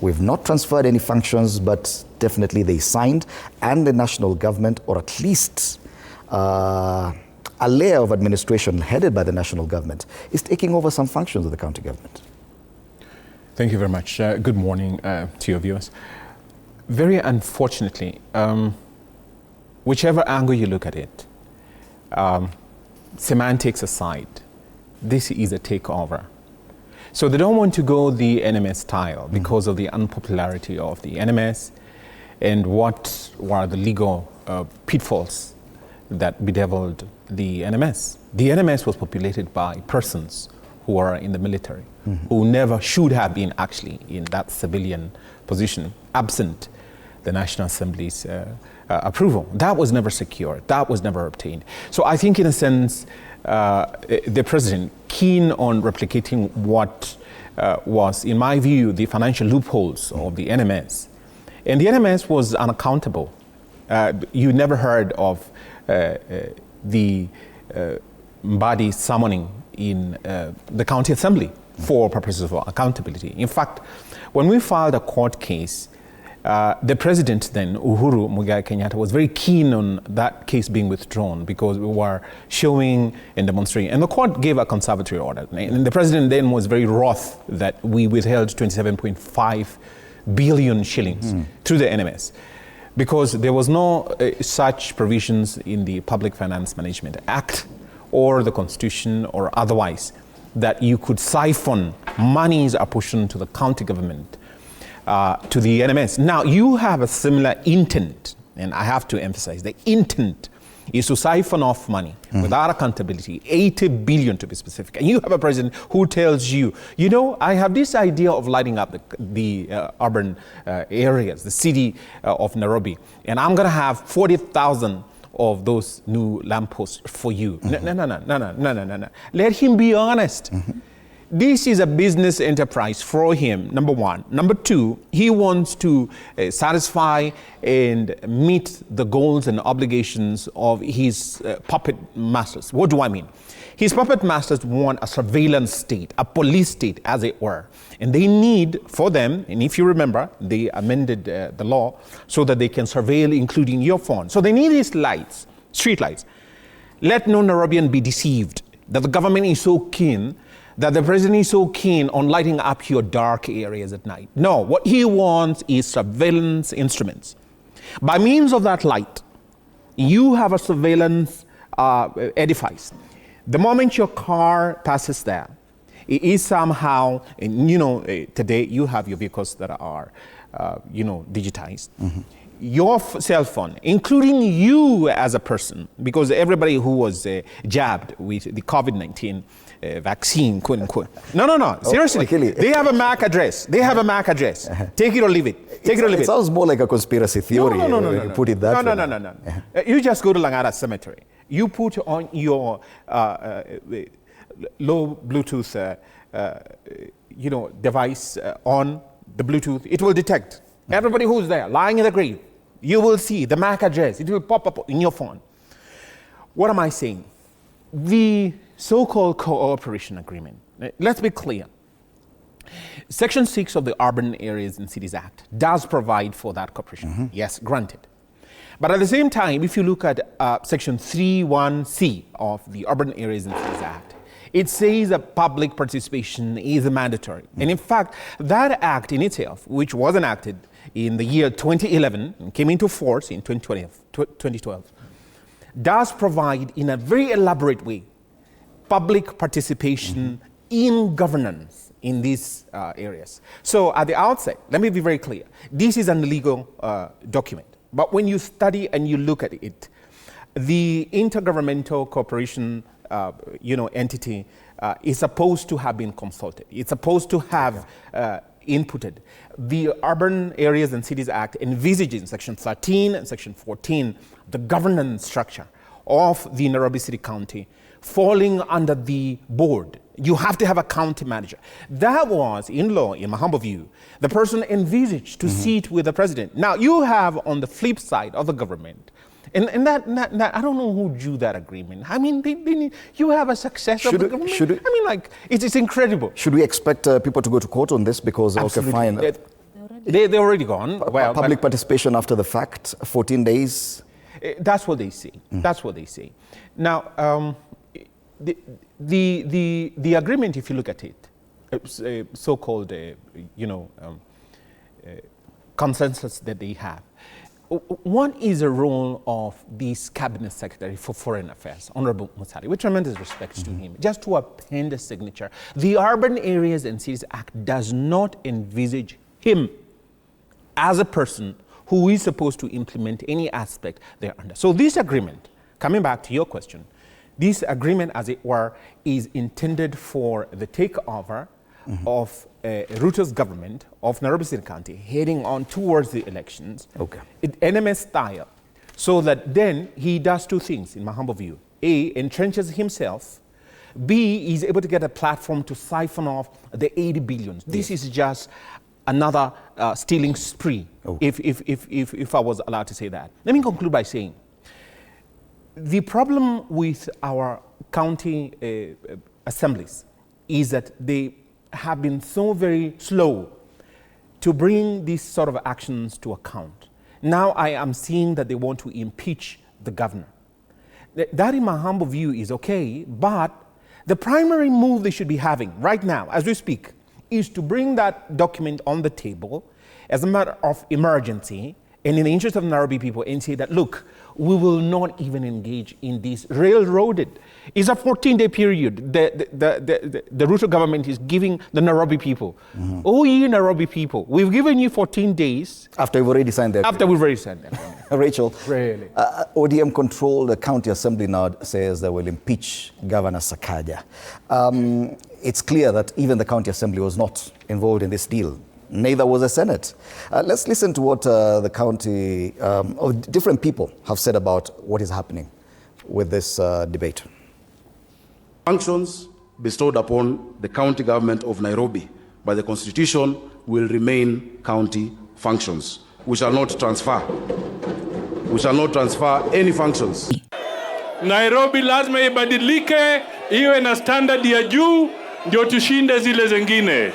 We've not transferred any functions, but definitely they signed, and the national government, or at least a layer of administration headed by the national government, is taking over some functions of the county government. Thank you very much. Good morning to your viewers. Very unfortunately, whichever angle you look at it, semantics aside, this is a takeover. So they don't want to go the NMS style because of the unpopularity of the NMS and what were the legal pitfalls that bedeviled the NMS. The NMS was populated by persons who are in the military, who never should have been actually in that civilian position, absent the National Assembly's approval. That was never secured. That was never obtained. So I think in a sense, the president, keen on replicating what was, in my view, the financial loopholes of the NMS. And the NMS was unaccountable. You never heard of the body summoning in the county assembly for purposes of accountability. In fact, when we filed a court case, the president then, Uhuru Muigai Kenyatta, was very keen on that case being withdrawn because we were showing and demonstrating. And the court gave a conservatory order. And the president then was very wroth that we withheld 27.5 billion shillings through the NMS because there was no such provisions in the Public Finance Management Act or the Constitution or otherwise that you could siphon monies apportioned to the county government to the NMS. Now, you have a similar intent, and I have to emphasize, the intent is to siphon off money without accountability, 80 billion to be specific. And you have a president who tells you, you know, I have this idea of lighting up the urban areas, the city of Nairobi, and I'm going to have 40,000 of those new lampposts for you. No. Let him be honest. This is a business enterprise for him, number one. Number two, he wants to satisfy and meet the goals and obligations of his puppet masters. What do I mean? His puppet masters want a surveillance state, a police state, as it were. And they need, for them, and if you remember, they amended the law so that they can surveil, including your phone. So they need these lights, street lights. Let no Nairobian be deceived that the government is so keen, that the president is so keen on lighting up your dark areas at night. No, what he wants is surveillance instruments. By means of that light, you have a surveillance edifice. The moment your car passes there, it is somehow, and you know, today you have your vehicles that are, digitized. Your cell phone, including you as a person, because everybody who was jabbed with the COVID-19 vaccine, quote unquote. No, seriously. They have a MAC address. Take it or leave it. It sounds more like a conspiracy theory. No. Put it that way. No. You just go to Langara Cemetery. You put on your low Bluetooth, device on the Bluetooth. It will detect everybody who's there, lying in the grave. You will see the MAC address. It will pop up in your phone. What am I saying? The so-called cooperation agreement. Let's be clear. Section 6 of the Urban Areas and Cities Act does provide for that cooperation. Yes, granted. But at the same time, if you look at Section 3(1)(c) of the Urban Areas and Cities Act, it says that public participation is mandatory. And in fact, that act in itself, which was enacted in the year 2011 and came into force in 2012, does provide in a very elaborate way public participation in governance in these areas. So at the outset, let me be very clear. This is an illegal document. But when you study and you look at it, the Intergovernmental Cooperation entity is supposed to have been consulted. It's supposed to have inputted. The Urban Areas and Cities Act envisages in Section 13 and Section 14 the governance structure of the Nairobi City County falling under the board. You have to have a county manager. That was, in law, in my humble view, the person envisaged to sit with the president. Now, you have on the flip side of the government, and that I don't know who drew that agreement. I mean, you have a success of the government. It's incredible. Should we expect people to go to court on this? Because, absolutely. okay, fine. They're already gone. Well, public participation after the fact, 14 days. That's what they say. That's what they say. Now, the agreement, if you look at it, so-called, consensus that they have. What is the role of this cabinet secretary for foreign affairs, Honorable Musalia, with tremendous respect to him, just to append a signature? The Urban Areas and Cities Act does not envisage him as a person who is supposed to implement any aspect thereunder. So this agreement, coming back to your question, this agreement, as it were, is intended for the takeover of Ruto's government of Nairobi City County heading on towards the elections, NMS style, so that then he does two things, in my humble view. A, entrenches himself. B, he's able to get a platform to siphon off the 80 billion. This is just another stealing spree, if I was allowed to say that. Let me conclude by saying, the problem with our county assemblies is that they have been so very slow to bring these sort of actions to account. Now I am seeing that they want to impeach the governor. That, in my humble view, is okay, but the primary move they should be having right now, as we speak, is to bring that document on the table as a matter of emergency and in the interest of Nairobi people, and say that, look, we will not even engage in this railroaded. It's a 14-day period. The Ruto government is giving the Nairobi people. Oh, ye Nairobi people, we've given you 14 days. After we've already signed that. After we've already signed that. Rachel, really? ODM-controlled County Assembly now says they will impeach Governor Sakaja. It's clear that even the County Assembly was not involved in this deal. Neither was the Senate. Let's listen to what the county, or different people have said about what is happening with this debate. Functions bestowed upon the county government of Nairobi by the Constitution will remain county functions. We shall not transfer. We shall not transfer any functions. Nairobi lazima ibadilike, iwe na standard ya juu, ndio tushinde zile zingine.